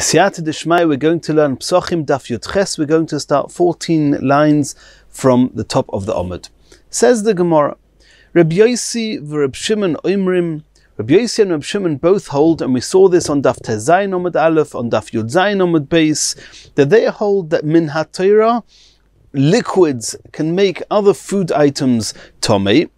B'siyata d'shmai, we're going to learn Pesachim Daf Yudches. We're going to start 14 lines from the top of the Amud. Says the Gemara, Rabbi Yosi v'Rab Shimon oimrim. Rabbi Yosi and Rab Shimon both hold, and we saw this on Daf Tezayin Amud Aleph, on Daf Yud Zayin Amud Beis, that they hold that min haTorah, liquids can make other food items tomei.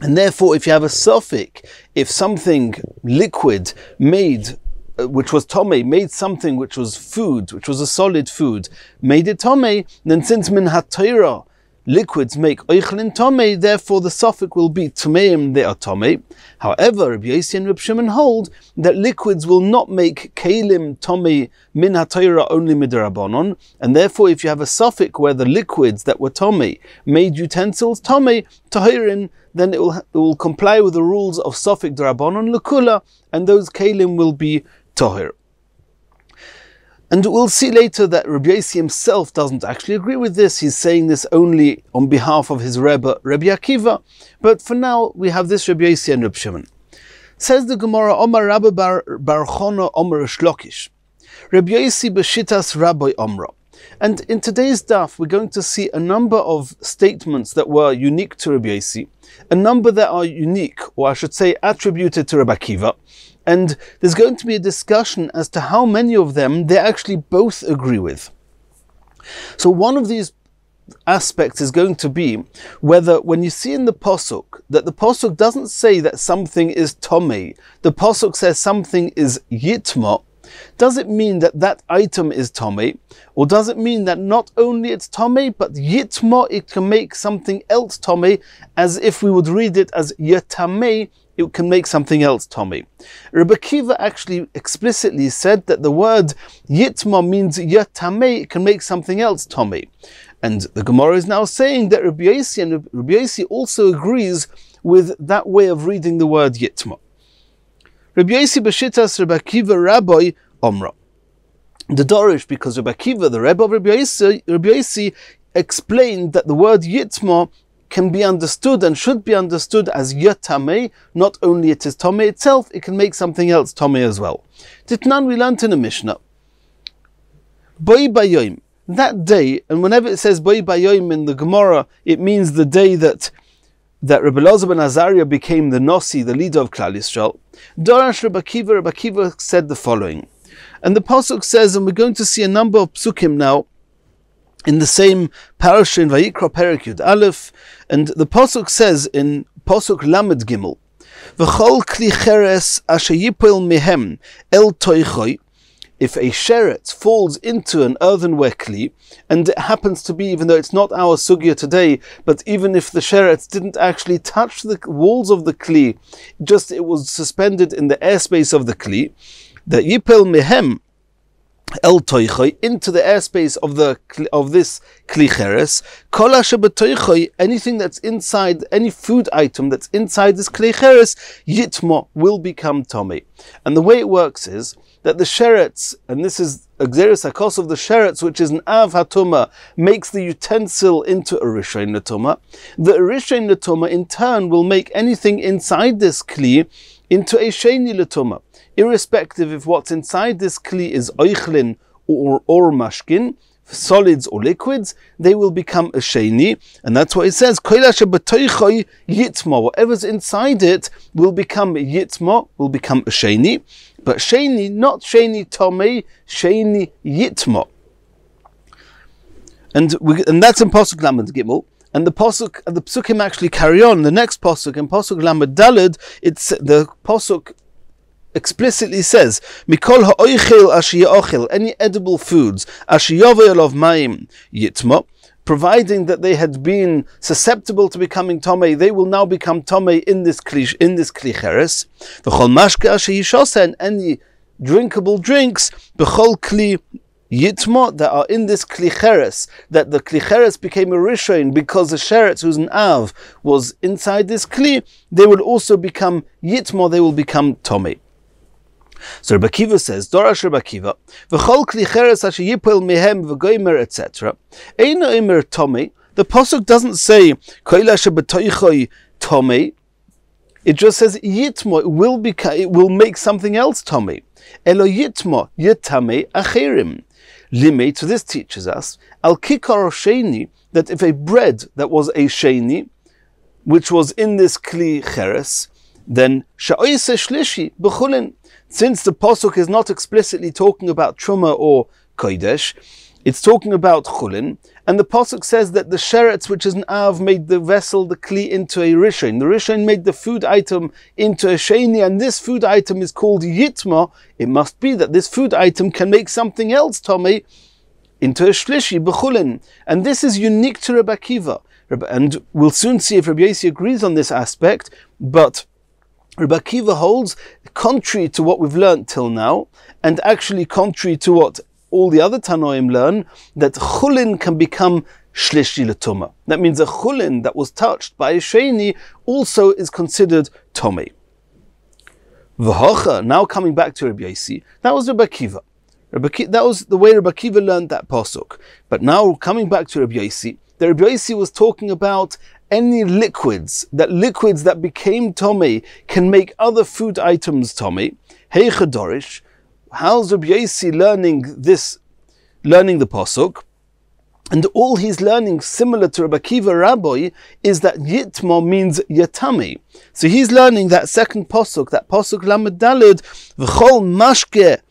And therefore, if you have a suffix, if something liquid made, which was tomei, made something which was food, which was a solid food, made it tomei, then since min haTorah, liquids make oichlin tomei, therefore the suffix will be tomeim, they are tomei. However, Rabbi Yosi and Rab Shimon hold that liquids will not make kelim tomei min haTorah only midrabanon, and therefore if you have a suffix where the liquids that were tomei made utensils tomei tahirin, then it will comply with the rules of suffix drabanon lekula, and those kelim will be tahir. And we'll see later that Rabbi Yosi himself doesn't actually agree with this. He's saying this only on behalf of his Rebbe, Rabbi Akiva. But for now, we have this Rabbi Yosi and Rabbi Shimon. Says the Gemara, Omar Rabbi bar Chona Omar Shlokish. Rabbi Yosi b'shitas Rabbi Omra. And in today's daf, we're going to see a number of statements that were unique to Rabbi Yosi, a number that are unique, or I should say attributed to Rabbi Akiva. And there's going to be a discussion as to how many of them they actually both agree with. So one of these aspects is going to be whether when you see in the Pasuk that the Pasuk doesn't say that something is tomei, the Pasuk says something is yitma, does it mean that that item is tomei? Or does it mean that not only it's tomei, but yitma, it can make something else tomei, as if we would read it as yatamei, it can make something else tomei. Rabbi Akiva actually explicitly said that the word yitma means yatamei, it can make something else tomei. And the Gemara is now saying that Rabbi Yosi and Rabbi Yosi also agrees with that way of reading the word yitma. Rabbi Yosi b'shitas Rabbi Akiva Rabbi Omra. The Dorish, because Rabbi Akiva, the Rebbe of Rabbi Yosi, explained that the word yitma can be understood and should be understood as yatamei. Not only it is tomei itself, it can make something else tomei as well. Titnan, we learned in a Mishnah. Boi bayoim, that day, and whenever it says boi bayoim in the Gemara, it means the day that Rabbi Elazar ben Azariah became the Nasi, the leader of Klal Yisrael. Dorash Rabbi Akiva said the following. And the Pasuk says, and we're going to see a number of psukim now, in the same parasha in Vayikra Perek Yud Aleph, and the Pasuk says in Pasuk Lamed Gimel, V'chol kli cheres asher yipol mehem el toichoi. If a sheret falls into an earthenware kli, and it happens to be, even though it's not our sugya today, but even if the sheret didn't actually touch the walls of the kli, just it was suspended in the airspace of the kli, the yipol mehem el toichoi, into the airspace of this kli cheres, kol asher b'toichoi, anything that's inside, any food item that's inside this kli cheres, yitma, will become tomei. And the way it works is that the sherets, and this is a gzeres hakos of the sherets, which is an av hatuma, makes the utensil into a rishain l'tuma. The rishain l'tuma in turn will make anything inside this kli into a sheni l'tuma. Irrespective if what's inside this kli is oichlin or mashkin, solids or liquids, they will become a sheni, and that's what it says. Yitma, whatever's inside it will become yitma, will become a sheni, but sheni, not sheni tomei, sheni yitma. And that's in Pasuk Lamed Gimel. And the psukim actually carry on. The next pasuk, in Pasuk Lamed Daled, it's the pasuk explicitly says, Mikol ha'oichel asher ya'ochel, any edible foods, asher yavei alav mayim yitma, providing that they had been susceptible to becoming tomei, they will now become tomei in this kli cheres. V'chol mashke asher yishasa, and any drinkable drinks, b'chol kli yitma, that are in this kli cheres, that the kli cheres became a rishon because the sheret, who's an av, was inside this kli, they will also become yitma, they will become tomei. So Rabbi Akiva says, Dorash Rabbi Akiva, V'chol kli cheres asher yipol mehem v'goymer, etc. Eino imer tomei. The pasuk doesn't say kol asher b'toichoi tomei. It just says yitmo, it will make something else tomei. Elo yitma yitame acherim. Limit, so this teaches us, al kikar sheni, that if a bread that was a sheni, which was in this kli cheres, then sha'oise shlishi b'chulin. Since the pasuk is not explicitly talking about truma or kodesh, it's talking about chulin, and the pasuk says that the sheretz, which is an av, made the vessel, the kli, into a rishon. The rishon made the food item into a sheni, and this food item is called yitma. It must be that this food item can make something else, Tommy, into a shlishi b'chulin, and this is unique to Rabbi Akiva. And we'll soon see if Rabbi Yossi agrees on this aspect, but Rabbi Akiva holds, contrary to what we've learned till now, and actually contrary to what all the other Tanoim learn, that chulin can become shlishi l'tumah. That means a chulin that was touched by a sheni also is considered tomei. V'hocha, now coming back to Rabbi Yossi, that was Rabbi Akiva. That was the way Rabbi Akiva learned that pasuk. But now coming back to Rabbi Yossi, the Rabbi Yossi was talking about any liquids that became tomei can make other food items tomei. Hey chadorish, how's Rabbi Yossi learning the pasuk? And all he's learning, similar to Rabbi Akiva Rabbi, is that yitma means yatami. So he's learning that second pasuk, that pasuk lamed daled, v'chol mashke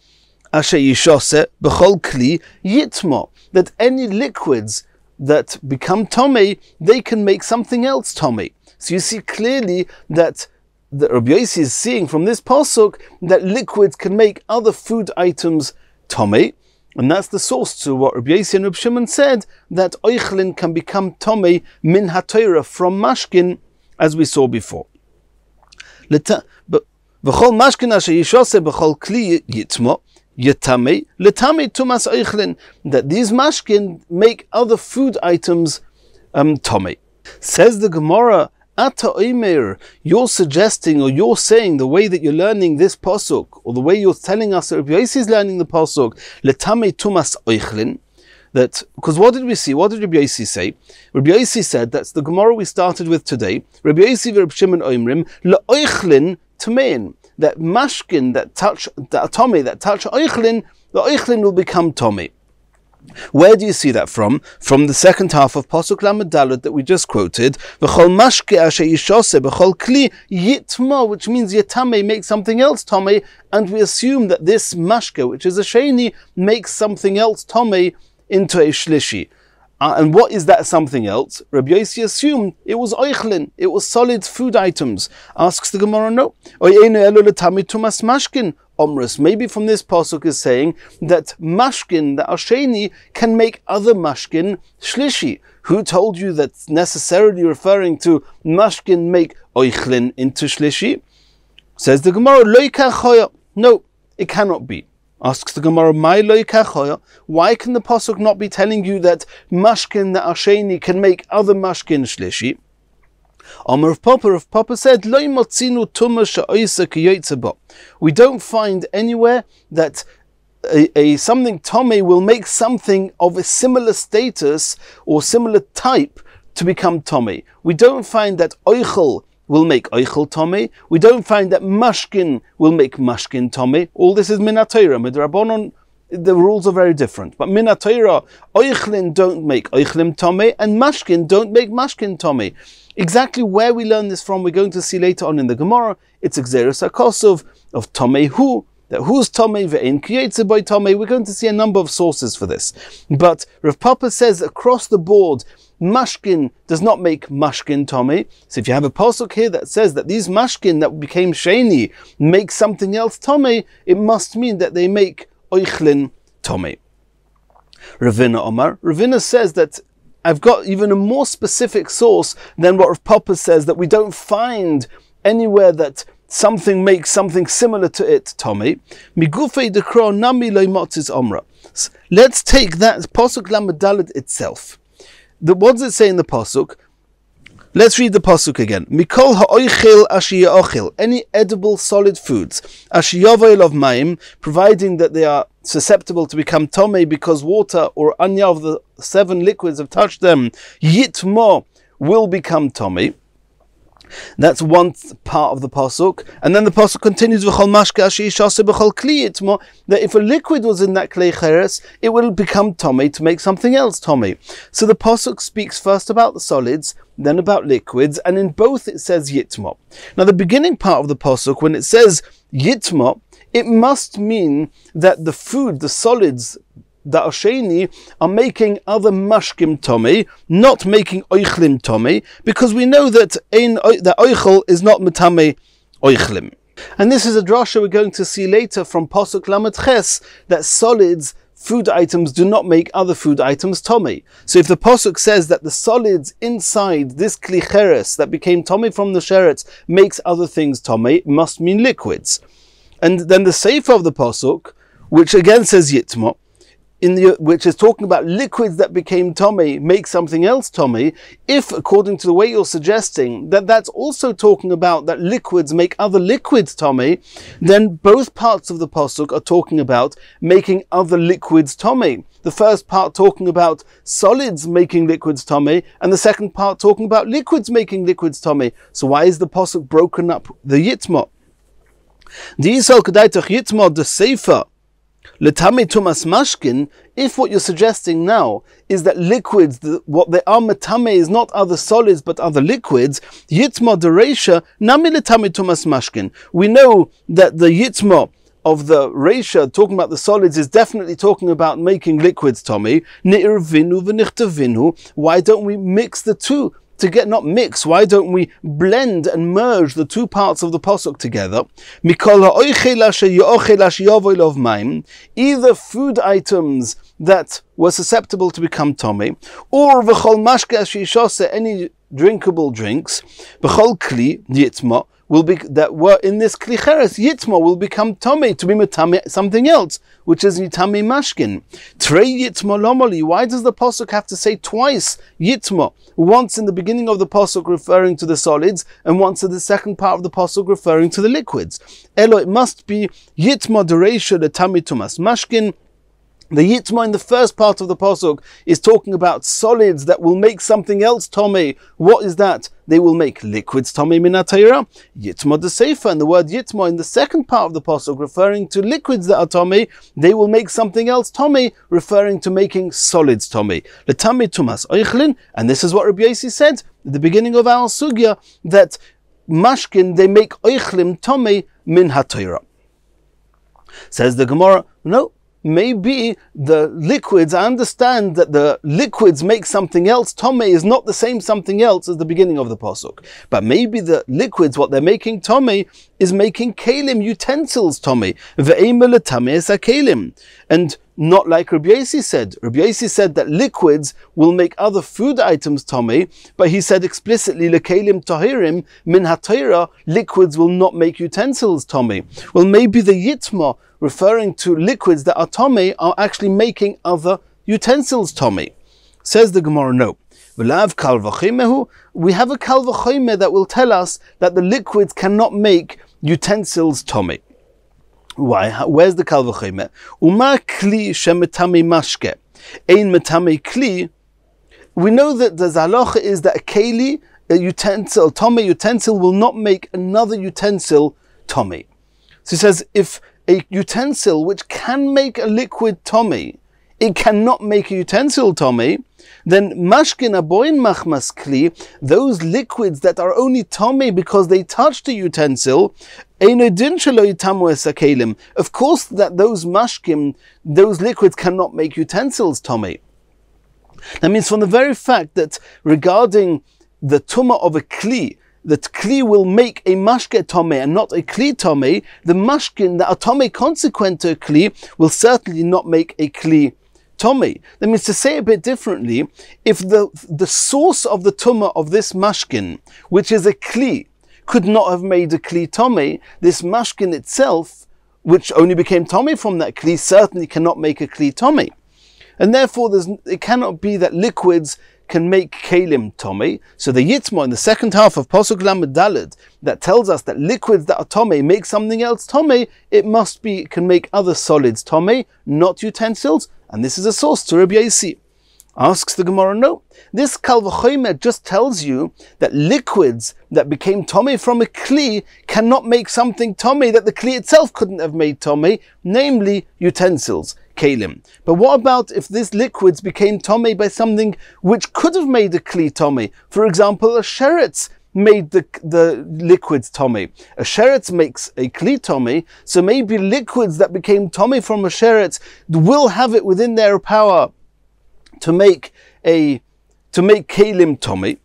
asher yishose b'chol kli yitma, that any liquids that become tomei, they can make something else tomei. So you see clearly that the Rabbi Yossi is seeing from this pasuk that liquids can make other food items tomei, and that's the source to what Rabbi Yossi and Rabbi Shimon said, that oichlin can become tomei min haTorah, from mashkin, as we saw before. V'chol mashkin asher yishose b'chol kli yitma yetame letame tumas oichlin, that these mashkin make other food items tomei. Says the Gemara, Ata oimer, you're suggesting, or you're saying, the way that you're learning this pasuk, or the way you're telling us that Rabbi Yossi is learning the pasuk, letame tumas oichlin, that, because what did we see? What did Rabbi Yossi say? Rabbi Yossi said, that's the Gemara we started with today, Rabbi Yossi v'Rabbi Shimon oimrim, le'oichlin tamein, that mashkin, that touch oichlin, the oichlin will become tomei. Where do you see that from? From the second half of Pasuk Lamed Daled that we just quoted, V'chol mashke asher yishose b'chol kli yitma, which means yetame, makes something else tomei, and we assume that this mashke, which is a sheni, makes something else tomei into a shlishi. And what is that something else? Rabbi Yossi assumed it was oichlin, it was solid food items. Asks the Gemara, no. Omrus, maybe from this pasuk is saying that mashkin, that asheni, can make other mashkin shlishi. Who told you that's necessarily referring to mashkin make oichlin into shlishi? Says the Gemara, lo yikachoya. No, it cannot be. Asks the Gemara, my lo yikachoya. Why can the pasuk not be telling you that mashkin, that asheni, can make other mashkin shlishi? Amar of Papa said, we don't find anywhere that a something tomei will make something of a similar status or similar type to become tomei. We don't find that oichel will make oichel tomei. We don't find that mashkin will make mashkin tomei. All this is min haTorah. Midrabanon, the rules are very different. But min haTorah, oichlin don't make oichlin tomei, and mashkin don't make mashkin tomei. Exactly where we learn this from, we're going to see later on in the Gemara. It's Xeris HaKosov of Tomei Hu, that who's Tomei ve'en kiyetze by Tomei. We're going to see a number of sources for this. But Rav Papa says across the board, mashkin does not make mashkin Tomei. So if you have a pasuk here that says that these mashkin that became sheni make something else Tomei, it must mean that they make oichlin Tomei. Ravina Omar, Ravina says that I've got even a more specific source than what Rav Papa says, that we don't find anywhere that something makes something similar to it, tomei. Migufei dekro nami lo motzis omra. Let's take that pasuk lamed daled itself. What does it say in the pasuk? Let's read the pasuk again. Mikol ha'oichel asher ya'ochel, any edible solid foods, asher yavoil of mayim, providing that they are susceptible to become tomei because water or anya of the 7 liquids have touched them, yitmo will become tomei. That's one part of the pasuk, and then the pasuk continues v'chol mashke asher yishase b'chol kli itmo, that if a liquid was in that klei cheres, it will become tomei to make something else tomei. So the pasuk speaks first about the solids, then about liquids, and in both it says yitmo. Now the beginning part of the pasuk, when it says yitmo, it must mean that the food, the solids that are sheni, are making other mashkim tomei, not making oichlim tomei, because we know that that oichel is not metame oichlim. And this is a drasha we're going to see later from Pasuk Lamed Ches, that solids, food items, do not make other food items tomei. So if the Pasuk says that the solids inside this kli cheres that became tomei from the sheretz makes other things tomei, it must mean liquids. And then the sefer of the Pasuk, which again says yitmo, which is talking about liquids that became tomei, make something else tomei, if according to the way you're suggesting that that's also talking about that liquids make other liquids tomei, then both parts of the pasuk are talking about making other liquids tomei. The first part talking about solids making liquids tomei, and the second part talking about liquids making liquids tomei. So why is the pasuk broken up the yitmo? The Yisrael Kedaitach yitmo the sefer Letame tumas mashkin, if what you're suggesting now is that liquids, what they are metame is not other solids but other liquids, yitma dereisha nami letame tumas mashkin. We know that the yitma of the reisha, talking about the solids, is definitely talking about making liquids, Tommy. Ni'irvinu v'nichtavinu. Why don't we mix the two? To get not mix, why don't we blend and merge the two parts of the pasuk together? Either food items that were susceptible to become tomei, or v'chol mashke any drinkable drinks, v'chol kli yitma will be that were in this kli cheres, yitma will become tomei to be metame something else, which is yitame mashkin. Trei yitma lomoli. Why does the pasuk have to say twice yitma? Once in the beginning of the pasuk referring to the solids, and once in the second part of the pasuk referring to the liquids. Elo, it must be yitma dereisha letame tumas mashkin. The yitma in the first part of the pasuk is talking about solids that will make something else tomei. What is that? They will make liquids tomei min ha'Torah. Yitma de sefer, and the word yitma in the second part of the pasuk referring to liquids that are tomei. They will make something else tomei, referring to making solids tomei. Letame tumas oichlin, and this is what Rabbi said at the beginning of our sugya, that mashkin they make oichlim tomei min ha'Torah. Says the Gemara, no. Maybe the liquids, I understand that the liquids make something else. Tomei is not the same something else as the beginning of the pasuk. But maybe the liquids, what they're making tomei, is making kalim, utensils tomei. Ve'emele tamei es kalim. And not like Rabbi said. Rabbi said that liquids will make other food items tomei, but he said explicitly, lekalim tahirim min ha'Torah, liquids will not make utensils tomei. Well, maybe the yitma, referring to liquids that are tomei, are actually making other utensils tomei. Says the Gemara, no. We have a kal v'chomer that will tell us that the liquids cannot make utensils tomei. Why? Where's the kal v'chomer? Uma kli shemetame mashke ein metame kli. We know that the halacha is that a keli, a utensil, tomei utensil, will not make another utensil tomei. So he says, if a utensil which can make a liquid tomei, it cannot make a utensil tomei, then mashkin aboin machmas kli, those liquids that are only tomei because they touched a utensil, of course that those mashkim, those liquids cannot make utensils tomei. That means from the very fact that regarding the tumah of a kli, that kli will make a mashke tomei and not a kli tomei, the mashkin that are tomei consequent to a kli will certainly not make a kli tomei. That means, to say a bit differently, if the source of the tumah of this mashkin, which is a kli, could not have made a kli tomei, this mashkin itself, which only became tomei from that kli, certainly cannot make a kli tomei. And therefore it cannot be that liquids can make kalim tomei. So the yitma in the second half of Pasuk Lamed Daled that tells us that liquids that are tomei make something else tomei, it must be can make other solids tomei, not utensils, and this is a source to Rabbi Yossi. Asks the Gemara, no. This Kal V'chomer just tells you that liquids that became Tomei from a Kli cannot make something Tomei that the Kli itself couldn't have made Tomei, namely utensils, Kalim. But what about if these liquids became Tomei by something which could have made a Kli Tomei? For example, a sheretz made the liquids Tomei. A sheretz makes a Kli Tomei, so maybe liquids that became Tomei from a sheretz will have it within their power to make kalim tomei.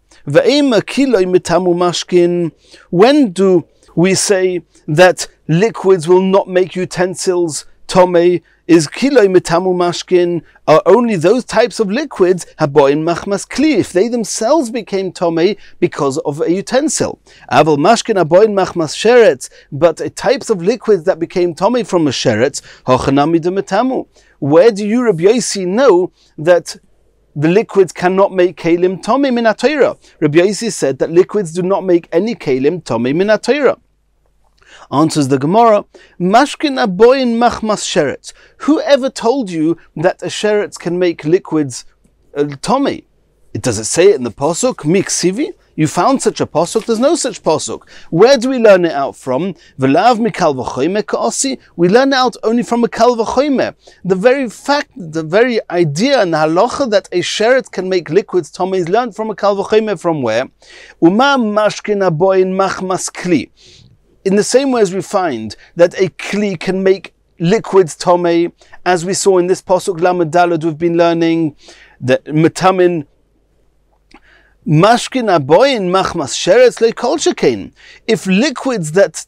When do we say that liquids will not make utensils tomei? Is kiloi mitamu mashkin are only those types of liquids haboin machmas kli, if they themselves became tomei because of a utensil. Aval mashkin haboin machmas sheretz, but types of liquids that became tomei from a sheretz hochanami de mitamu. Where do you, Rabbi Yossi, know that the liquids cannot make kalim tomei min haTorah? Rabbi Yossi said that liquids do not make any kalim tomei min haTorah. Answers the Gemara, Mashkin aboyin machmas sheretz. Whoever told you that a sheretz can make liquids tomei? Does it say it in the pasuk? Miksivi? You found such a pasuk? There's no such pasuk. Where do we learn it out from? V'lav mikal v'chomer ka'asi. We learn it out only from a kal v'chomer. The very fact, the very idea and halacha that a sheretz can make liquids tomei is learned from a kal v'chomer. From where? Uma mashkin aboyin machmas kli. In the same way as we find that a kli can make liquids tomei, as we saw in this pasuk Lamed Daled we've been learning, that metamin mashkin aboyin machmas sheretz leikol shekain. If liquids that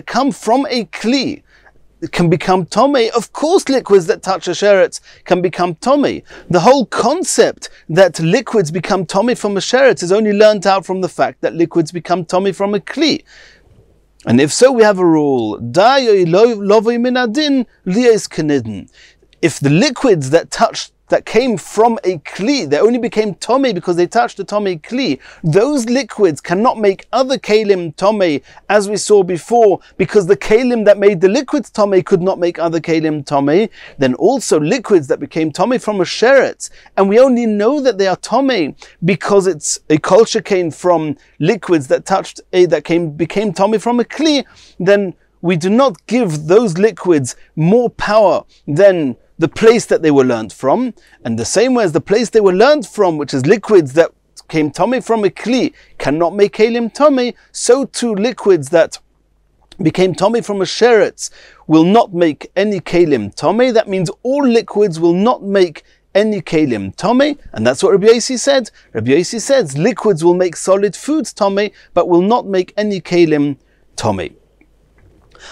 come from a kli can become tomei, of course liquids that touch a sheretz can become tomei. The whole concept that liquids become tomei from a sheretz is only learnt out from the fact that liquids become tomei from a kli. And if so, we have a rule. If the liquids that came from a kli, they only became tomei because they touched a tomei kli, those liquids cannot make other kalim tomei, as we saw before, because the kalim that made the liquids tomei could not make other kalim tomei. Then also liquids that became tomei from a sheretz, and we only know that they are tomei because it's a kol shekain from liquids that became tomei from a kli. Then we do not give those liquids more power than the place that they were learnt from, and the same way as the place they were learnt from, which is liquids that came tomei from a kli, cannot make kalim tomei, so too liquids that became tomei from a sheretz will not make any kalim tomei. That means all liquids will not make any kalim tomei, and that's what Rabbi Yossi said. Rabbi Yossi says liquids will make solid foods tomei, but will not make any kalim tomei.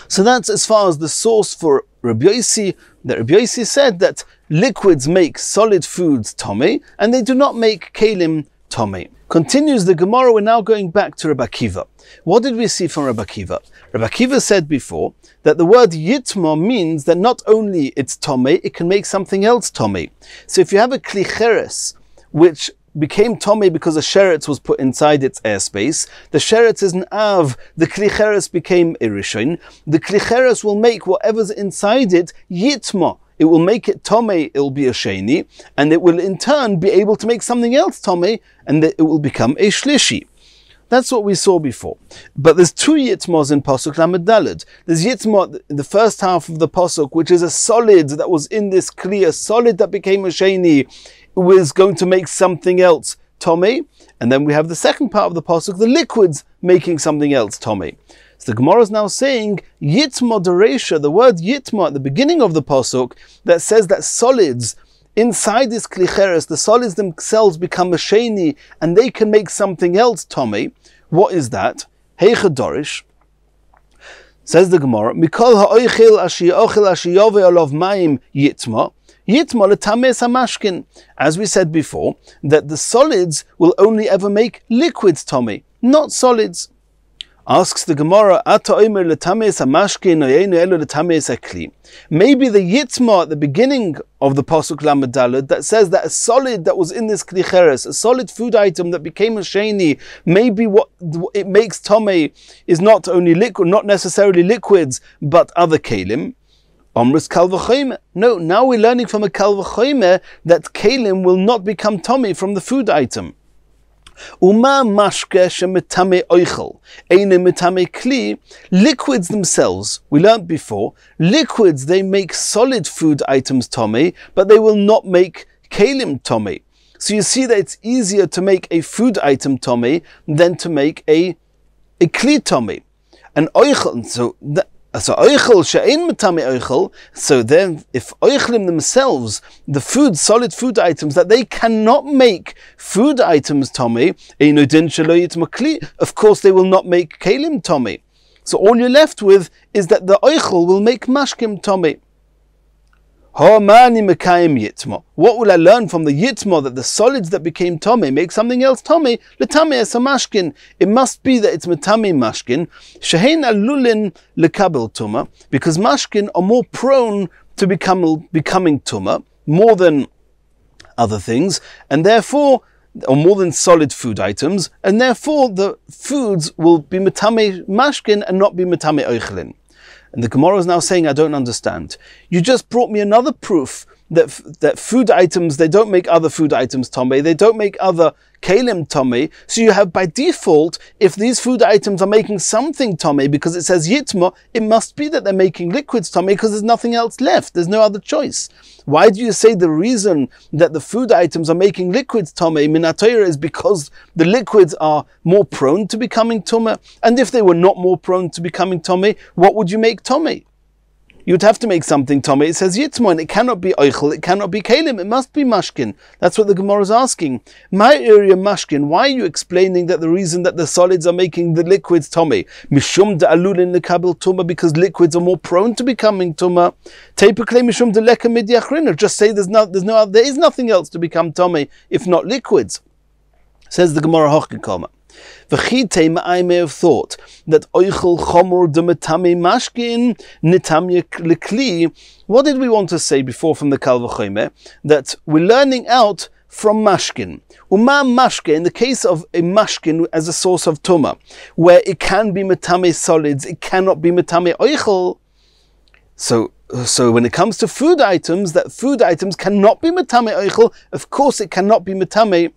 So that's as far as the source for Rabbi Yossi, that Rabbi Yossi said that liquids make solid foods tomei, and they do not make kalim tomei. Continues the Gemara, we're now going back to Rabbi Akiva. What did we see from Rabbi Akiva? Rabbi Akiva said before that the word yitma means that not only it's tomei, it can make something else tomei. So if you have a kli cheres, which became tomei because a sheretz was put inside its airspace, the sheretz is an av, the kli cheres became a rishon, the kli cheres will make whatever's inside it yitma. It will make it tomei, it will be a sheni, and it will in turn be able to make something else tomei, and it will become a shlishi. That's what we saw before. But there's two yitmos in Pasuk Lamed Daled. There's yitma, the first half of the Pasuk, which is a solid that was in this kli, a solid that became a sheni, was going to make something else tomei, and then we have the second part of the pasuk, the liquids making something else tomei. So the Gemara is now saying yitma dereisha, the word yitma at the beginning of the pasuk that says that solids inside this kli cheres, the solids themselves become a sheni and they can make something else tomei. What is that? Heicha dorish. Says the Gemara, mikol ha'oichil ashi ochil ashi yove olav mayim yitma. Yitma l'tames hamashkin. As we said before, that the solids will only ever make liquids tomei, not solids. Asks the Gemara, Ata omer l'tames hamashkin oyenu elu l'tames hakli. Maybe the yitma at the beginning of the pasuk Lamed Daled that says that a solid that was in this kli cheres, a solid food item that became a sheni, maybe what it makes tomei is not only liquid, not necessarily liquids, but other kalim. Omris kal v'chomer. No, now we're learning from a kal v'chomer that kalim will not become tummy from the food item. Uma mashke shemetame oichel, eine metame kli. Liquids themselves, we learnt before, liquids, they make solid food items tummy, but they will not make kalim tummy. So you see that it's easier to make a food item tummy than to make a kli tummy. And oichel, so oichel she'ein metame oichel. So then, if oichelim themselves, the food, solid food items that they cannot make food items tummy, of course they will not make kalim tummy. So all you're left with is that the oichel will make mashkim tummy. What will I learn from the yitma that the solids that became tummy make something else tummy? L'tamei es mashkin. It must be that it's metame mashkin. Shehein alulin lekabel tuma, because mashkin are more prone to becoming tuma more than other things, and therefore, or more than solid food items, and therefore the foods will be metame mashkin and not be metame oichelin. And the Gemara is now saying, I don't understand. You just brought me another proof that food items, they don't make other food items tummy, they don't make other kalim tummy. So you have by default, if these food items are making something tummy, because it says yitma, it must be that they're making liquids tummy because there's nothing else left. There's no other choice. Why do you say the reason that the food items are making liquids tummy minatayra is because the liquids are more prone to becoming tummy? And if they were not more prone to becoming tummy, what would you make tummy? You'd have to make something tummy. It says yitzma, and it cannot be oichel, it cannot be kalim, it must be mashkin. That's what the Gemara is asking. My area mashkin, why are you explaining that the reason that the solids are making the liquids tummy? Mishum de alulin lekabel tuma, because liquids are more prone to becoming tuma. Teipekle mishum de leka midyachrina. Just say there is nothing else to become tummy if not liquids. Says the Gemara Hochgekoma. I may have thought that oichel chomor de metame mashkin nitamye lekli. What did we want to say before from the kal v'chomer? That we're learning out from mashkin. Uma mashkin, in the case of a mashkin as a source of tuma, where it can be metame solids, it cannot be metame oichel. So when it comes to food items, that food items cannot be metame oichel. Of course, it cannot be metame.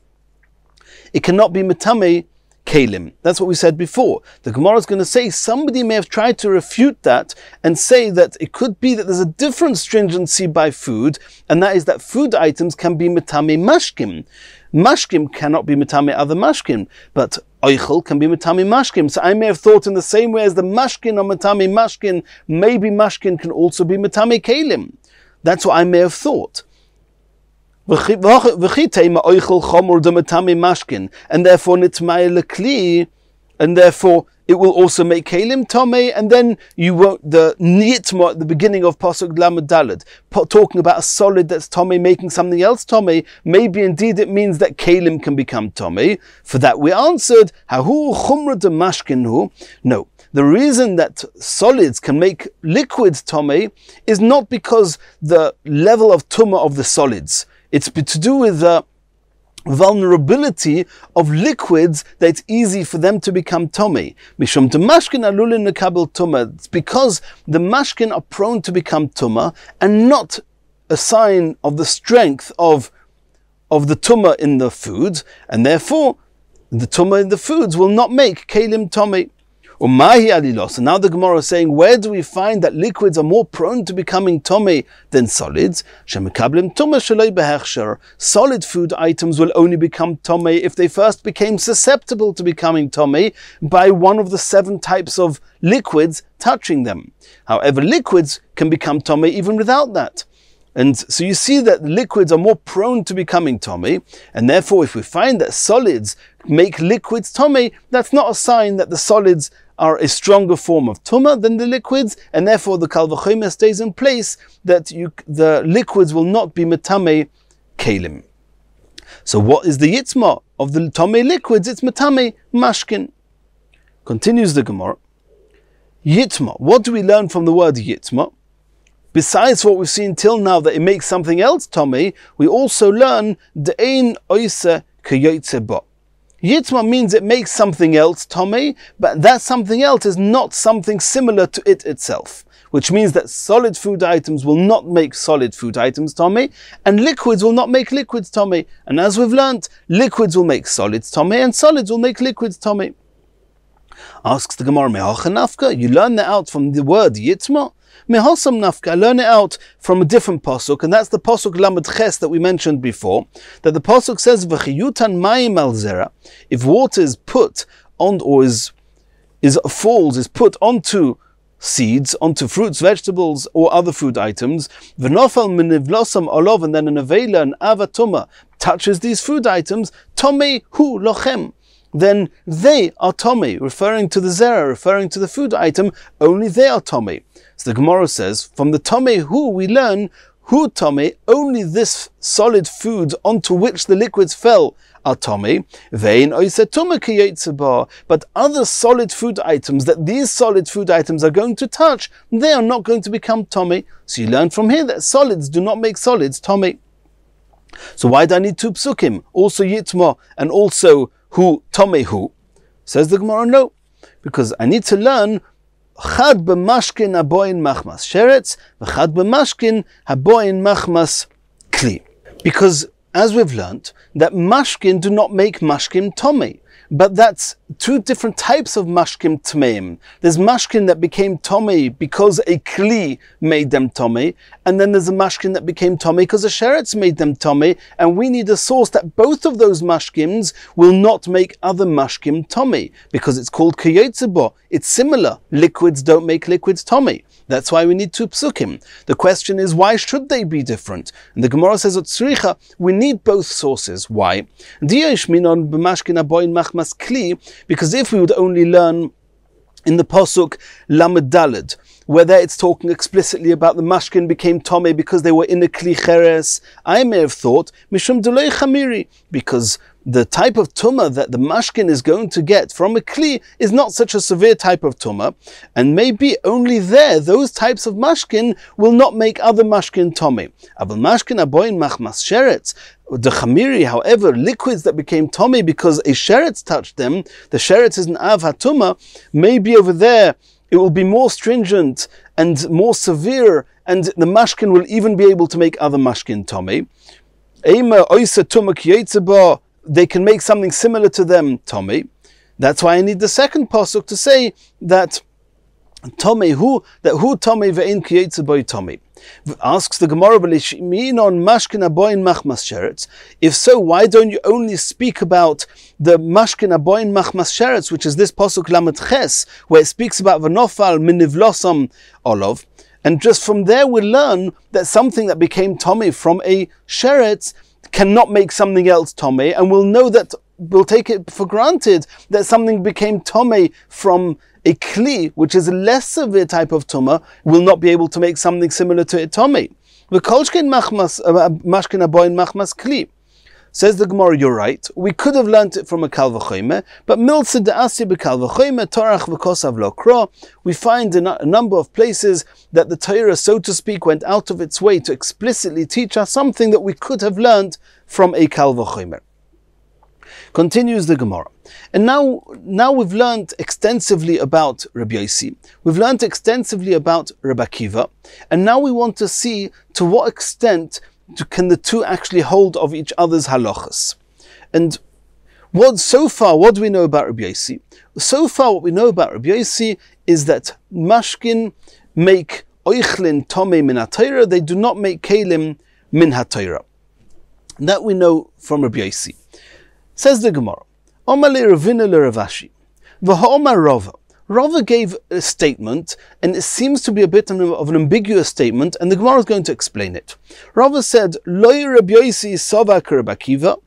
It cannot be metame kalim. That's what we said before. The Gemara is going to say somebody may have tried to refute that and say that it could be that there's a different stringency by food, and that is that food items can be metame mashkim. Mashkim cannot be metame other mashkim, but oichel can be metame mashkim. So I may have thought in the same way as the mashkin or metame mashkin, maybe mashkin can also be metame kalim. That's what I may have thought. And therefore nitmai, and therefore it will also make kalim tomei, and then you won't, the nitma at the beginning of pasuk lamed daled, talking about a solid that's tomei making something else tomei, maybe indeed it means that kalim can become tomei. For that we answered, hahu chumra de mashkinu. No, the reason that solids can make liquids tomei is not because the level of tumah of the solids. It's to do with the vulnerability of liquids that it's easy for them to become tummy. Mishum de mashkin alulin lekabel tumah. It's because the mashkin are prone to become tumah, and not a sign of the strength of the tumah in the foods, and therefore the tumah in the foods will not make kalim tummy. And now the Gemara is saying, where do we find that liquids are more prone to becoming tummy than solids? Solid food items will only become tummy if they first became susceptible to becoming tummy by one of the 7 types of liquids touching them. However, liquids can become tummy even without that. And so you see that liquids are more prone to becoming tummy, and therefore if we find that solids make liquids tummy, that's not a sign that the solids are a stronger form of tumah than the liquids, and therefore the kal v'chomer stays in place, that the liquids will not be metame kalim. So what is the yitzma of the tumah liquids? It's metame mashkin. Continues the Gemara. Yitma. What do we learn from the word yitma? Besides what we've seen till now, that it makes something else tummy, we also learn de'ein oise k'yotze bo. Yitma means it makes something else tummy, but that something else is not something similar to it itself. which means that solid food items will not make solid food items tummy, and liquids will not make liquids tummy. And as we've learnt, liquids will make solids tummy, and solids will make liquids tummy. Asks the Gemara, Mehacha nafka? You learn that out from the word Yitzma? Mehosam nafka, I learn it out from a different pasuk, and that's the pasuk Lamed Ches that we mentioned before, that the pasuk says, V'chiyutan mayim al zera, if water is put on, or is put onto seeds, onto fruits, vegetables, or other food items, v'nofal minivlosam olov, and then an avela, an avatuma, touches these food items, tomei hu lochem, then they are tomei, referring to the zera, referring to the food item, only they are tomei. So the Gemara says, from the tomei hu we learn, hu tomei, only this solid food onto which the liquids fell are tomei. But other solid food items that these solid food items are going to touch, they are not going to become tomei. So you learn from here that solids do not make solids tomei. So why do I need two psukim? Also Yitma and also hu tomei hu? Says the Gemara, no, because I need to learn chad b'mashkin haboin machmas sheretz, v'chad b'mashkin haboin machmas kli. Because as we've learnt, that mashkin do not make mashkin tomei. But that's two different types of mashkim tmeim. There's mashkin that became tomei because a kli made them tomei, and then there's a mashkin that became tomei because a sheretz made them tomei, and we need a source that both of those mashkims will not make other mashkim tomei, because it's called kiyotzebo. It's similar. Liquids don't make liquids tomei. That's why we need two psukim. The question is, why should they be different? And the Gemara says, we need both sources. Why? Because if we would only learn in the pasuk Lamed Daled, where there it's talking explicitly about the mashkin became tomei because they were in a kli cheres, I may have thought mishum delei chamiri, because the type of tumah that the mashkin is going to get from a kli is not such a severe type of tumah, and maybe only there those types of mashkin will not make other mashkin tomei. Aval mashkin aboin machmas sheretz. The chamiri, however, liquids that became tomei because a sheretz touched them, the sheretz is an av hatuma, maybe over there it will be more stringent and more severe, and the mashkin will even be able to make other mashkin tomei. Eima oisa tuma kiyetzeba, they can make something similar to them tomei. That's why I need the second pasuk to say that tomei hu, that hu tomei ve'in kiyetzeba tomei. Asks the Gemara, if so, why don't you only speak about the mashkin aboin machmas sheretz, which is this pasuk Lamed Ches, where it speaks about v'nofal minivlosam olov, and just from there we learn that something that became tomei from a sheretz cannot make something else tomei, and we'll know that, we'll take it for granted that something became tomei from a kli, which is a less severe type of tumah, will not be able to make something similar to it tomei. V'kolshkein mashkin aboin machmas kli. Says the Gemara, you're right. We could have learnt it from a kal v'chomer, but miltzid da'asi b'kal v'chomer torach v'kosav lo kro. We find in a number of places that the Torah, so to speak, went out of its way to explicitly teach us something that we could have learnt from a kal v'chomer. Continues the Gemara. And now we've learned extensively about Rabbi Yossi. We've learned extensively about Rabbi Akiva. And now we want to see to what extent can the two actually hold of each other's halachas. And what do we know about Rabbi Yossi? So far what we know about Rabbi Yossi is that mashkin make oichlin tomei min haTorah, they do not make kelim min haTorah. That we know from Rabbi Yossi. Says the Gemara, Omar le Ravina le Ravashi, V'ha'omar Rava. Rava gave a statement, and it seems to be a bit of an ambiguous statement, and the Gemara is going to explain it. Rava said, Loi Rabbi Yossi sovak Rabbi Akiva,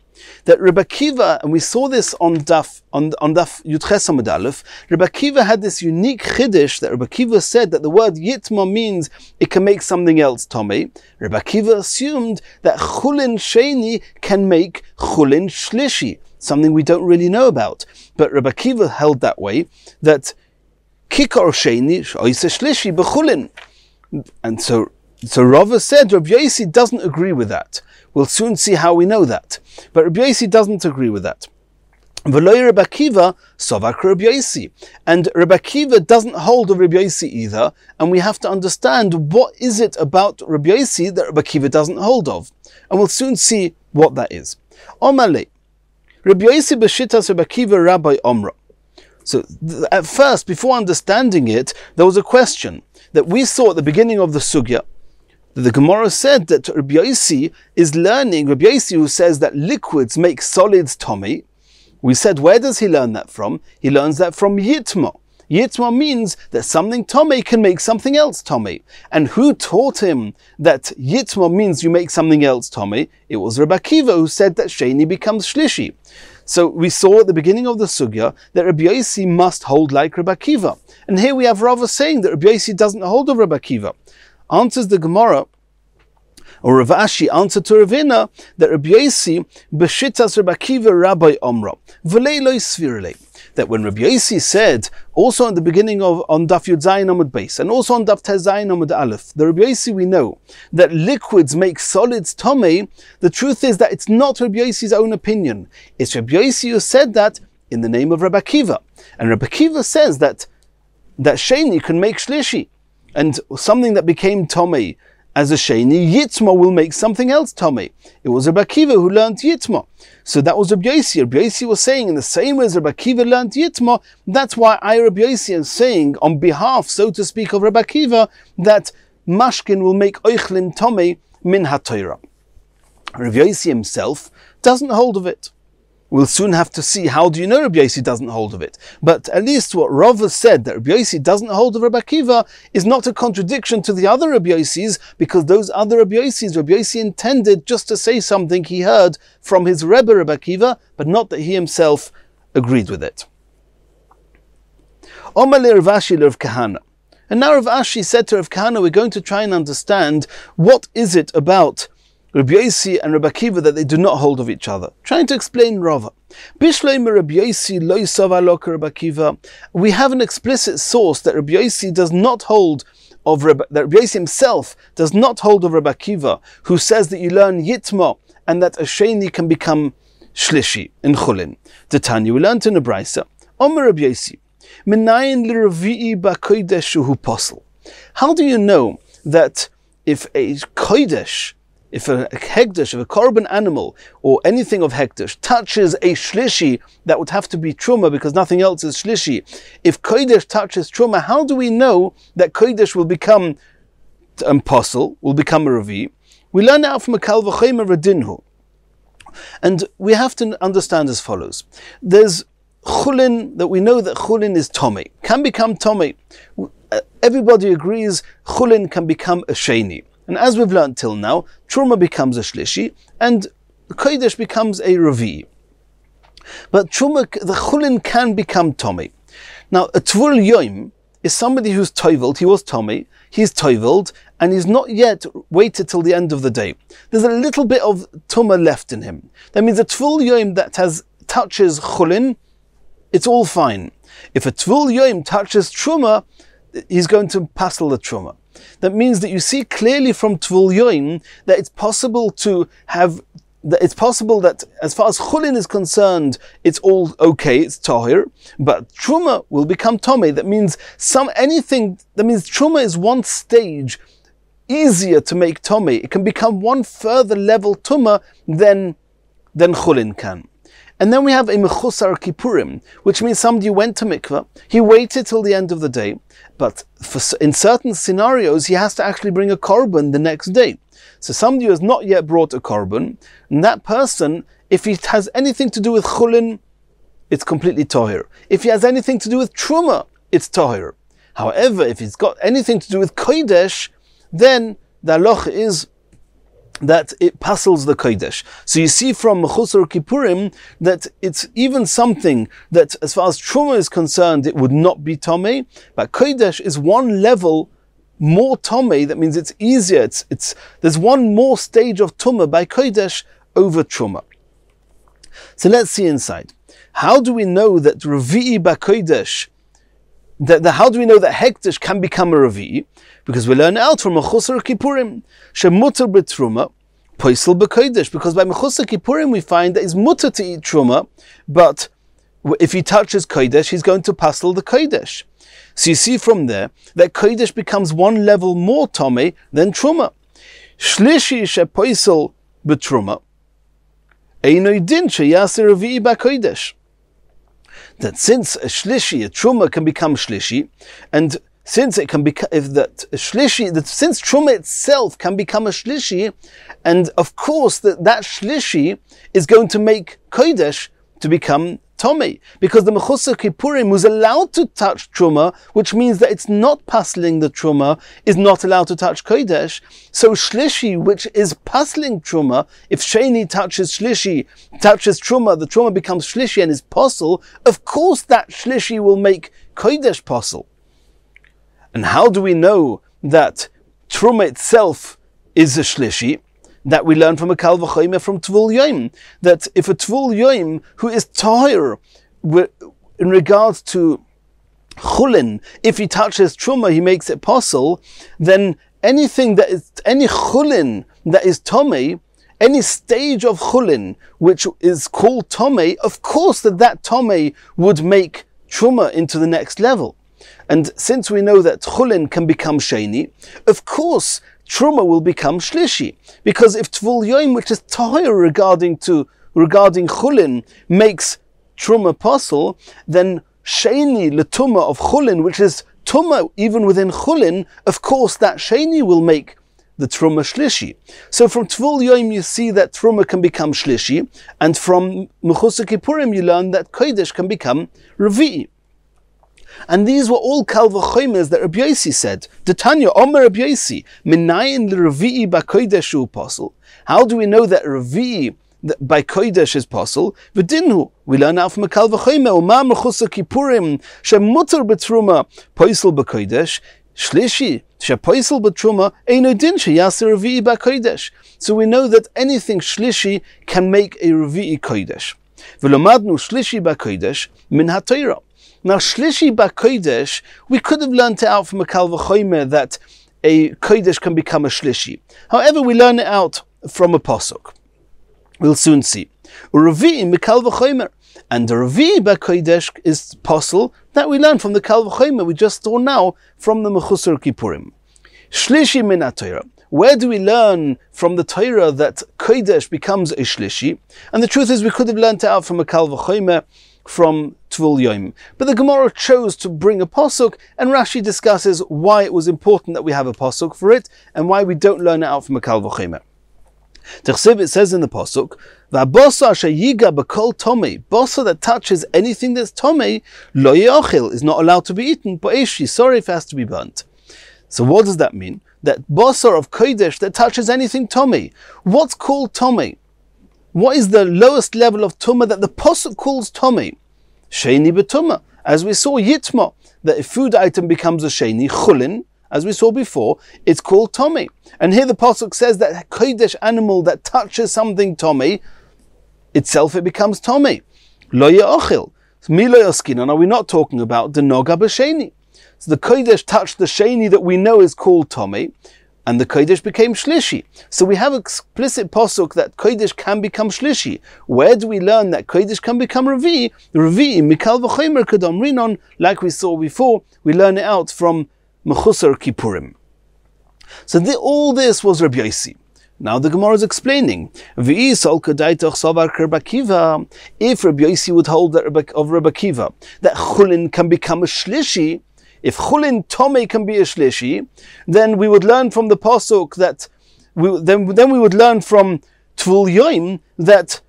that Rabbi Akiva, and we saw this on Daf Yutches Amud Aleph, Rabbi Akiva had this unique chiddush that Rabbi Akiva said that the word Yitma means it can make something else tomei. Rabbi Akiva assumed that chulin sheni can make chulin shlishi, something we don't really know about. But Rabbi Akiva held that way, that kikar sheni oise shlishi b'chulin. And so Rava said Rabbi Yossi doesn't agree with that. We'll soon see how we know that. But Rabbi Yossi doesn't agree with that. V'lo Rabbi Akiva sovak Rabbi Yosi. And Rabbi Akiva doesn't hold of Rabbi Yosi either, and we have to understand what is it about Rabbi Yosi that Rabbi Akiva doesn't hold of. And we'll soon see what that is. Omale, Rabbi Yosi b'shitas Rabbi Akiva Rabbi Omra. So at first, before understanding it, there was a question that we saw at the beginning of the sugya. The Gemara said that Rabbi Yosi is learning, Rabbi Yosi who says that liquids make solids tomei. We said, where does he learn that from? He learns that from Yitma. Yitma means that something tomei can make something else tomei. And who taught him that Yitma means you make something else tomei? It was Rabbi Akiva who said that Sheni becomes Shlishi. So we saw at the beginning of the sugya that Rabbi Yosi must hold like Rabbi Akiva. And here we have Rava saying that Rabbi Yosi doesn't hold of Rabbi Akiva. Answers the Gemara, or Rav Ashi answered to Ravina that Rabbi Yosi b'shitas Rabbi Akiva Rabbi Omra v'lei lo svirle. That when Rabbi Yosi said, also in the beginning of on Daf Yud Zayin Amud Beis and also on Daf Tez Zayin Amud Aleph, the Rabbi Yosi we know that liquids make solids tomei. The truth is that it's not Rabbi Yosi's own opinion. It's Rabbi Yosi who said that in the name of Rabbi Akiva, and Rabbi Akiva says that Sheni can make Shlishi, and something that became tomei as a Sheni, Yitma will make something else tomei. It was Rabbi Akiva who learned Yitma. So that was Rabbi Yosi. Rabbi Yosi was saying in the same way as Rabbi Akiva learned Yitma, that's why Rabbi Yosi is saying on behalf, so to speak, of Rabbi Akiva, that Mashkin will make Oichlin tomei min ha-Torah. Rabbi Yosi himself doesn't hold of it. We'll soon have to see how do you know Rabbi Yosi doesn't hold of it. But at least what Rava said, that Rabbi Yosi doesn't hold of Rabbi Akiva, is not a contradiction to the other Rabbi Yosis, because those other Rabbi Yosis, Rabbi Yosi intended just to say something he heard from his Rebbe Rabbi Akiva, but not that he himself agreed with it. Omale Rav Ashi Rav Kahana. And now Rav Ashi said to Rav Kahana, we're going to try and understand what is it about Rabbi Yosi and Rabbi Akiva that they do not hold of each other. Trying to explain Rava. Bishleim Rabbi Yosi lo yisava Rabbi Akiva. We have an explicit source that Rabbi Yosi does not hold of that Rabbi Yosi himself does not hold of Rabbi Akiva, who says that you learn Yitma and that a Sheni can become Shlishi in Chulin. The Tanya we learned in the Brisa. Omer Rabbi Yosi. Minayin l'Ravi'i ba'kodesh shuhu posel. How do you know that if a kodesh, if a hekdesh, if a korban animal or anything of hekdesh touches a shlishi, that would have to be truma because nothing else is shlishi. If kodesh touches truma, how do we know that kodesh will become posel, will become a ravi? We learn out from a kal v'chomer radinhu. And we have to understand as follows. There's chulin, that we know that chulin is tomei, can become tomei. Everybody agrees chulin can become a sheni. And as we've learned till now, truma becomes a shlishi and kodesh becomes a ravi. But truma, the chulin can become tomei. Now, a tvul yoim is somebody who's toiveld, he was tomei, he's toiveld, and he's not yet waited till the end of the day. There's a little bit of tumah left in him. That means a tvul yoim that touches chulin, it's all fine. If a tvul yoim touches truma, he's going to passel the truma. That means that you see clearly from Tvul Yoim that it's possible that as far as Chulin is concerned, it's all okay, it's Tahir, but Truma will become Tomei. That means Truma is one stage easier to make Tomei. It can become one further level Tuma than Chulin can. And then we have a Mechusar Kippurim, which means somebody who went to mikveh, he waited till the end of the day, but in certain scenarios, he has to actually bring a korban the next day. So somebody who has not yet brought a korban, and that person, if he has anything to do with chulin, it's completely tahir. If he has anything to do with truma, it's tahir. However, if he's got anything to do with kodesh, then the halacha is that it passels the kodesh. So you see from Mechusar Kippurim that it's even something that, as far as truma is concerned, it would not be tomei, but kodesh is one level more tomei. That means it's easier. There's one more stage of tumah by kodesh over truma. So let's see inside. How do we know that Ravi'i b'kodesh? How do we know that hekdesh can become a Ravi'i? Because we learn out from Mechusar Kippurim, shemutar b'truma, poisel b'kodesh. Because by Mechusar Kippurim we find that it's mutar to eat truma, but if he touches Kodesh, he's going to pasel the Kodesh. So you see from there that Kodesh becomes one level more Tomei than Truma. Shlishi shepoisel betruma. Einoi din sheyaseh revi'i b'Kodesh. That since a shlishi, a truma, can become shlishi, and since it can become, since truma itself can become a shlishi, and of course that shlishi is going to make Kodesh to become Tomei, because the Mechusar Kippurim was allowed to touch Truma, which means that it's not pasling the Truma, is not allowed to touch Kodesh. So Shlishi, which is pasling Truma, if Sheni touches Shlishi, touches Truma, the Truma becomes Shlishi and is posel, of course that Shlishi will make Kodesh posel. And how do we know that Truma itself is a Shlishi? That we learn from a Kal V'chomer from Tvul Yom, that if a Tvul Yom who is Tahir in regards to Chulin, if he touches Truma, he makes it posel, then any Chulin that is Tomei, any stage of Chulin which is called Tomei, of course that Tomei would make Truma into the next level. And since we know that Chulin can become Sheni, of course Truma will become Shlishi, because if Tvul Yom, which is Tahir regarding Chulin, makes Truma posel, then Sheni L'Tuma of Chulin, which is Tuma even within Chulin, of course that Sheni will make the Truma Shlishi. So from Tvul Yom you see that Truma can become Shlishi, and from Mechusar Kippurim you learn that Kodesh can become Revi'i. And these were all Kal V'chomers that Rabbi Yossi said. Detanya Omer Rabbi Yossi, Minayin l'Revi'i b'Kodesh hu posel. How do we know that Revi'i by Kodesh is posel? V'dinhu, we learn out from a Kal V'chomer, Uma Mechusar Kippurim, shemutar b'truma posel b'Kodesh, Shlishi, sheposel b'truma, eino din sheyaseh Revi'i b'Kodesh. So we know that anything Shlishi can make a Revi'i Kodesh. V'lomadnu Shlishi b'Kodesh min ha'Torah. Now, Shlishi b'Kodesh, we could have learned it out from a Kal V'chomer that a Kodesh can become a Shlishi. However, we learn it out from a Pasuk. We'll soon see. Revi'i mikal V'chomer. And the Revi'i b'Kodesh is posel that we learn from the Kal V'chomer we just saw now from the Mechusar Kippurim. Shlishi min ha'Torah. Where do we learn from the Torah that Kodesh becomes a Shlishi? And the truth is we could have learned it out from a Kal V'chomer from Tvul Yom. But the Gemara chose to bring a Pasuk, and Rashi discusses why it was important that we have a Pasuk for it, and why we don't learn it out from a Kal V'chomer. It says in the Pasuk, V'abasa sheyiga b'kol tomei, basa that touches anything that's tomei, lo ye'ochel, is not allowed to be eaten, but eshi, sorry if it has to be burnt. So what does that mean? That basa of Kodesh that touches anything tomei. What's called tomei? What is the lowest level of tumah that the Pasuk calls tomei? Sheni b'tumah. As we saw Yitma, that a food item becomes a sheni, chulin, as we saw before, it's called tomei. And here the Pasuk says that a Kodesh animal that touches something tomei, itself it becomes tomei. Lo ye'ochel. Mi lo yaskinan, are we not talking about the noga b'sheni? So the Kodesh touched the sheni that we know is called tomei, and the Kodesh became Shlishi. So we have explicit Pasuk that Kodesh can become Shlishi. Where do we learn that Kodesh can become Revi'i? Revi'i, Mikal V'chomer Kadam Rinon, like we saw before, we learn it out from Mechusar Kippurim. So all this was Rabbi Yossi. Now the Gemara is explaining. If Rabbi Yossi would hold that of Rabbi Akiva, that Chulin can become a Shlishi, if Chulin Tomei can be a Shlishi, then we would learn from the Pasuk that, then we would learn from Tvul Yom that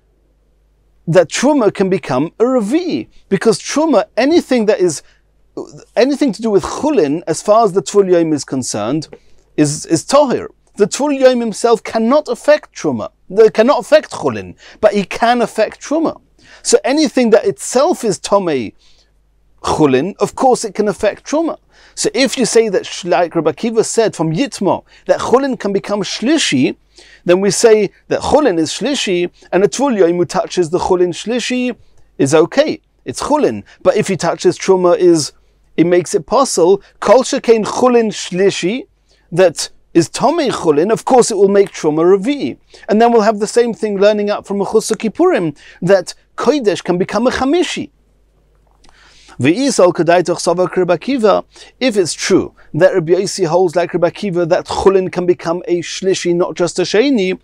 Truma can become a Revi'i. Because Truma, anything to do with Chulin, as far as the Tvul Yom is concerned, is Tahir. The Tvul Yom himself cannot affect Truma. They cannot affect Chulin, but he can affect Truma. So anything that itself is Tomei, Chulin, of course it can affect Truma. So if you say that, like Rabbi Akiva said from Yitma, that Chulin can become Shlishi, then we say that Chulin is Shlishi, and a Tvul Yom who touches the Chulin Shlishi is okay. It's Chulin. But if he touches Truma, it makes it posel. Kol shekein Chulin Shlishi, that is Tomei Chulin, of course it will make Truma Revi'i. And then we'll have the same thing learning up from Mechusar Kippurim, that Kodesh can become a Chamishi. If it's true that Rabbi Yossi holds like Rabbi Akiva that chulin can become a shlishi, not just a sheni,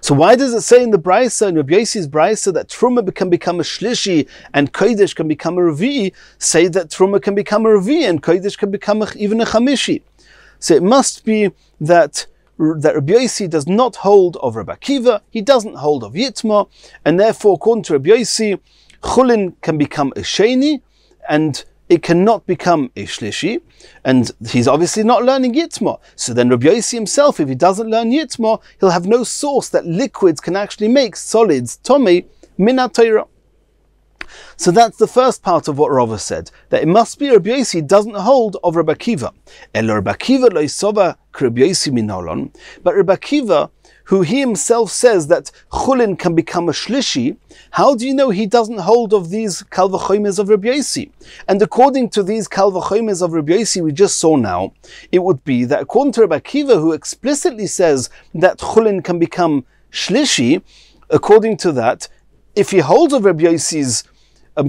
so why does it say in the Brisa, in Rabbi Yossi's Brisa, that truma can become a shlishi and kodesh can become a revi'i? Say that truma can become a revi'i and kodesh can become even a chamishi. So it must be that Rabbi Yossi does not hold of Rabbi Akiva, he doesn't hold of Yitma, and therefore, according to Rabbi Yossi, chulin can become a sheni, and it cannot become a shlishi, and he's obviously not learning Yitma. So then Rabbi Yossi himself, if he doesn't learn Yitma, he'll have no source that liquids can actually make solids, tomei, min ha-Torah. So that's the first part of what Rava said, that it must be Rabbi Yossi doesn't hold of Rabbi Akiva. Rabbi Akiva lo yisova k'Rabbi Yossi min holon. But Rabbi Akiva, who he himself says that chulin can become a shlishi, how do you know he doesn't hold of these kal v'chomes of Rabbi Yossi? And according to these kal v'chomes of Rabbi Yossi we just saw now, it would be that according to Rabbi Akiva, who explicitly says that chulin can become shlishi, according to that, if he holds of Rabbi Yossi's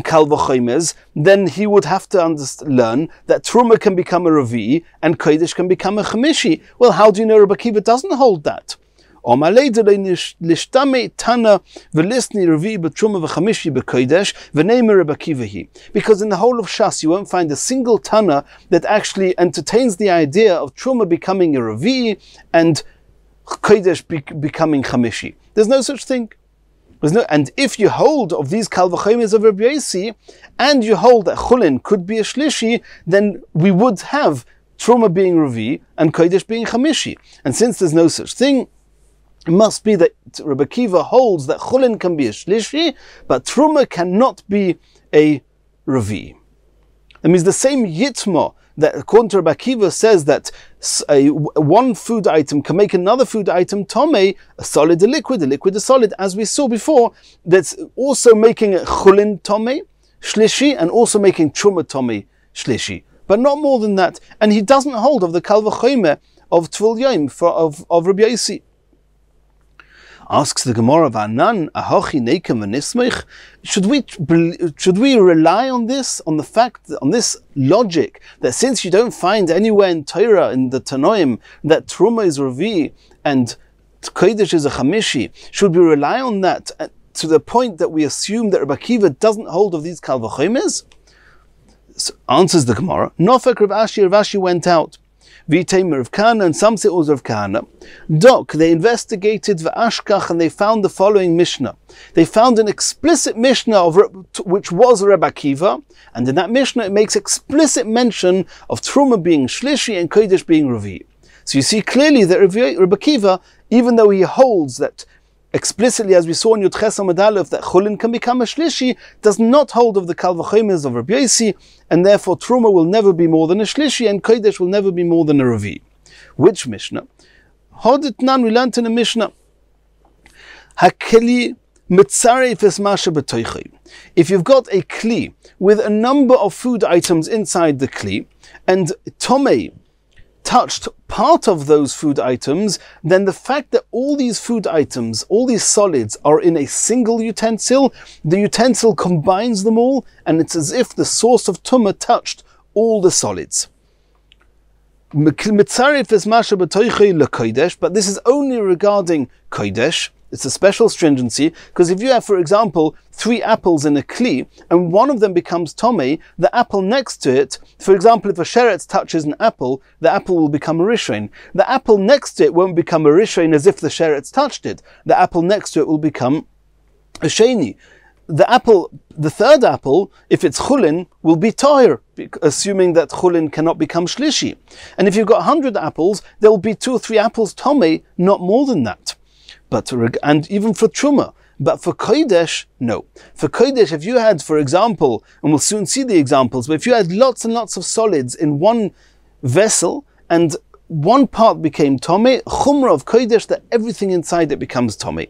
kal v'chomes, then he would have to learn that truma can become a revi'i and kodesh can become a chamishi. Well, how do you know Rabbi Akiva doesn't hold that? Because in the whole of Shas you won't find a single Tana that actually entertains the idea of truma becoming a revi'i and kodesh becoming chamishi. There's no such thing. And if you hold of these kal v'chomes of Rabbi Yossi, and you hold that chulin could be a shlishi, then we would have truma being revi and kodesh being chamishi. And since there's no such thing, it must be that Rabbi Akiva holds that chulin can be a shlishi, but truma cannot be a revi. That means the same yitma that according to Rabbi Akiva says that one food item can make another food item tomei, a solid a liquid a solid, as we saw before, that's also making a chulin tomei, shlishi, and also making truma tomei, shlishi. But not more than that. And he doesn't hold of the kal v'chome of Tvul Yom of Rabbi Yossi. Asks the Gemara, "V'anan ahochi neikem v'nismich." Should we rely on this, on the fact, on this logic that since you don't find anywhere in Torah in the Tanoim that truma is revi and kodesh is a chamishi, should we rely on that to the point that we assume that Rabbi Akiva doesn't hold of these kal v'chomes? So answers the Gemara, "Nofek Rav Ashi went out." V'iteimer of Kana, and some say also of Kana. Dok, they investigated v'ashkach, and they found the following Mishnah. They found an explicit Mishnah which was Rabbi Akiva, and in that Mishnah it makes explicit mention of Truma being Shlishi and Kodesh being Revi. So you see clearly that Rabbi Akiva, even though he holds that explicitly, as we saw in Yudches Amud Aleph, that Chulin can become a Shlishi, does not hold of the Kal V'chomes of Rabbi Yossi, and therefore Truma will never be more than a Shlishi, and Kodesh will never be more than a Revi. Which Mishnah? Hoditnan, we learned in a Mishnah. Hakeli mitzaref es masha b'toichei. If you've got a kli with a number of food items inside the kli, and Tomei touched part of those food items, then the fact that all these food items, all these solids are in a single utensil, the utensil combines them all, and it's as if the source of tumah touched all the solids. But this is only regarding kodesh. It's a special stringency, because if you have, for example, 3 apples in a kli, and one of them becomes tomei, the apple next to it, for example, if a sheretz touches an apple, the apple will become a rishon. The apple next to it won't become a rishon as if the sheretz touched it. The apple next to it will become a sheni. The third apple, if it's chulin, will be toir, assuming that chulin cannot become shlishi. And if you've got 100 apples, there will be 2 or 3 apples tomei, not more than that. And even for truma, but for kodesh, no. For kodesh, if you had, for example, and we'll soon see the examples, but if you had lots and lots of solids in one vessel, and one part became tomei, chumra of kodesh, that everything inside it becomes tomei.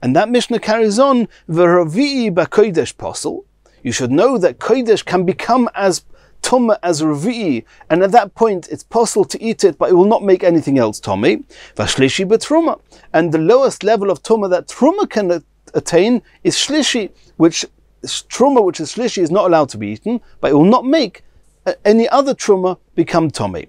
And that Mishnah carries on, v'ravi'i ba'kodesh posel. You should know that kodesh can become as tumah as revi'i, and at that point it's possible to eat it, but it will not make anything else tomei. Vashlishi b'truma, and the lowest level of tumah that truma can attain is shlishi, which truma, which is shlishi, is not allowed to be eaten, but it will not make any other truma become tomei.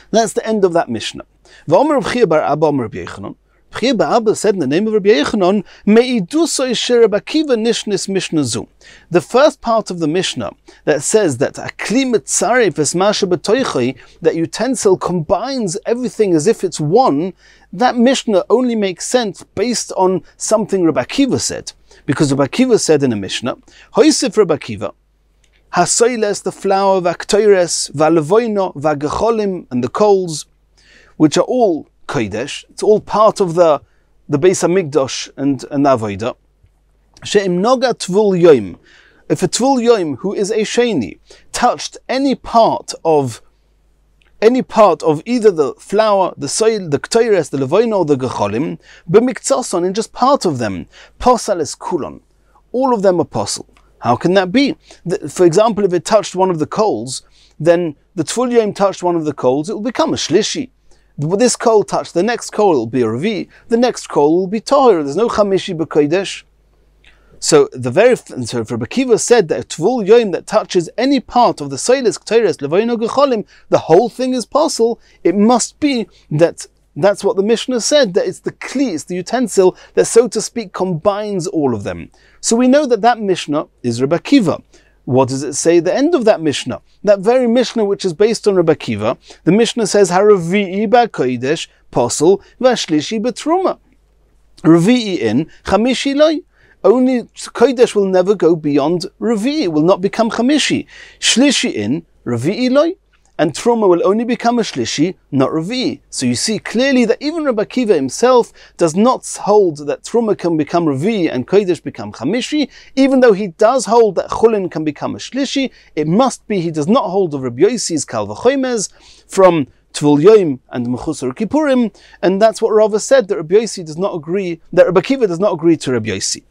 That's the end of that Mishnah. V'omer Rabbi bar Abba omer Rabbi Yochanan. Rabbi bar Abba said in the name of Rabbi Yochanan, Me'iduso isher Rabbi Akiva nishnis Mishnah zu. The first part of the Mishnah that says that a kli mitzaref es masha b'toichoi, that utensil combines everything as if it's one, that Mishnah only makes sense based on something Rabbi Akiva said. Because Rabbi Akiva said in a Mishnah, Hoisif Rabbi Akiva, Hasoiles, the flour, Vaktoires, Valevoino, Vagecholim, and the coals, which are all Kodesh, it's all part of the Beis HaMikdash and Avodah. She'im noga tvul yoim. If a tvul yoim, who is a sheni, touched any part of either the flour, the soil, the ktoires, the levoino, or the gecholim, b'miktzoson, in just part of them, posal es kulon, all of them are posel. How can that be? For example, if it touched one of the coals, then the tvul yoim touched one of the coals, it will become a shlishi. This coal touched the next coal, it will be a revi. The next coal will be tahir. There's no chamishi b'kodesh. So Rabbi Akiva said that a tvul yoim that touches any part of the soiles, ktoires, levoino, gecholim, the whole thing is possible. It must be that that's what the Mishnah said, that it's the kli, it's the utensil that, so to speak, combines all of them. So we know that that Mishnah is Rabbi Akiva. What does it say at the end of that Mishnah? That very Mishnah which is based on Rabbi Akiva, the Mishnah says, Haravi'i ba'kodesh posel v'ashlishi b'truma. Ravi'i in, chamishi loy. Only kodesh will never go beyond Ravi'i, will not become chamishi. Shlishi in, Ravi'i loy. And truma will only become a shlishi, not Ravi'i. So you see clearly that even Rabbi Akiva himself does not hold that truma can become Ravi'i and kodesh become chamishi. Even though he does hold that chulin can become a shlishi, it must be he does not hold of Rabbi Yossi's kal v'chomes from Tvul Yoim and Mechusar Kippurim, and that's what Rava said, that Rabbi Yossi does not agree, that Rabbi Akiva does not agree to Rabbi Yossi.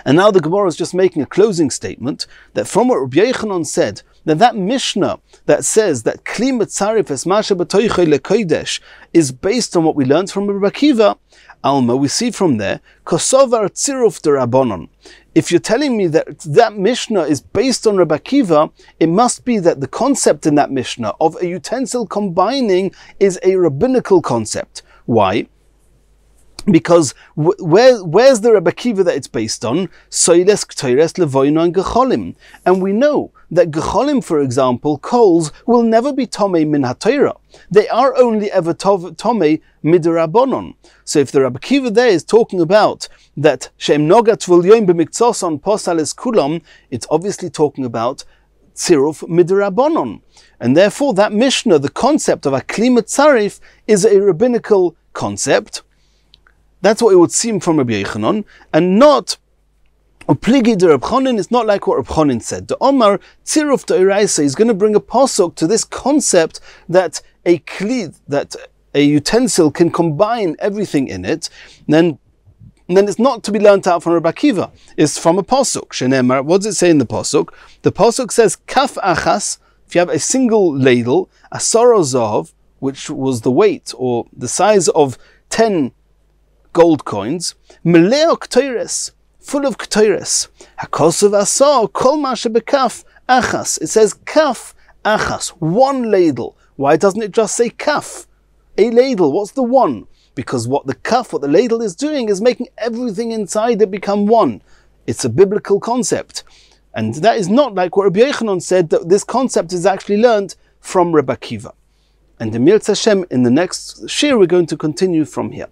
And now the Gemara is just making a closing statement that from what Rabbi Yochanan said, that Mishnah that says that Kli Mitzaref es Masha B'toichoi leKodesh is based on what we learned from Rabbi Akiva, Alma, we see from there, Kosovar Tziruf D'Rabbanon. If you're telling me that that Mishnah is based on Rabbi Akiva, it must be that the concept in that Mishnah of a utensil combining is a rabbinical concept. Why? Because where's the Rabbi Akiva that it's based on? Soiles, ktoires, levoino, and gecholim. And we know that gecholim, for example, coals, will never be tomei min haTorah. They are only ever tomei midrabanon. So if the Rabbi Akiva there is talking about that she'em noga tvul yoim b'miktzoson posal es kulam, it's obviously talking about tziruf midrabanon. And therefore that Mishnah, the concept of a kli mitzaref, is a rabbinical concept. That's what it would seem from Rabbi Yochanan, and not Pligi de Reb Chonin. It's not like what Reb Chonin said. The Omar Tziruf D'Oraisa is going to bring a pasuk to this concept that a kli, that a utensil can combine everything in it. Then it's not to be learnt out from Rabbi Akiva. It's from a pasuk. Shenemar. What does it say in the pasuk? The pasuk says kaf achas. If you have a single ladle, asaro zav, which was the weight or the size of 10 gold coins, meleo ktoires, full of ktoires. Hakosav asar kol masha bekaf achas. It says kaf achas, one ladle. Why doesn't it just say kaf? A ladle. What's the one? Because what the ladle is doing is making everything inside it become one. It's a biblical concept, and that is not like what Rabbi Yochanan said. That this concept is actually learned from Rabbi Akiva. And in Mirz Hashem, in the next shiur, we're going to continue from here.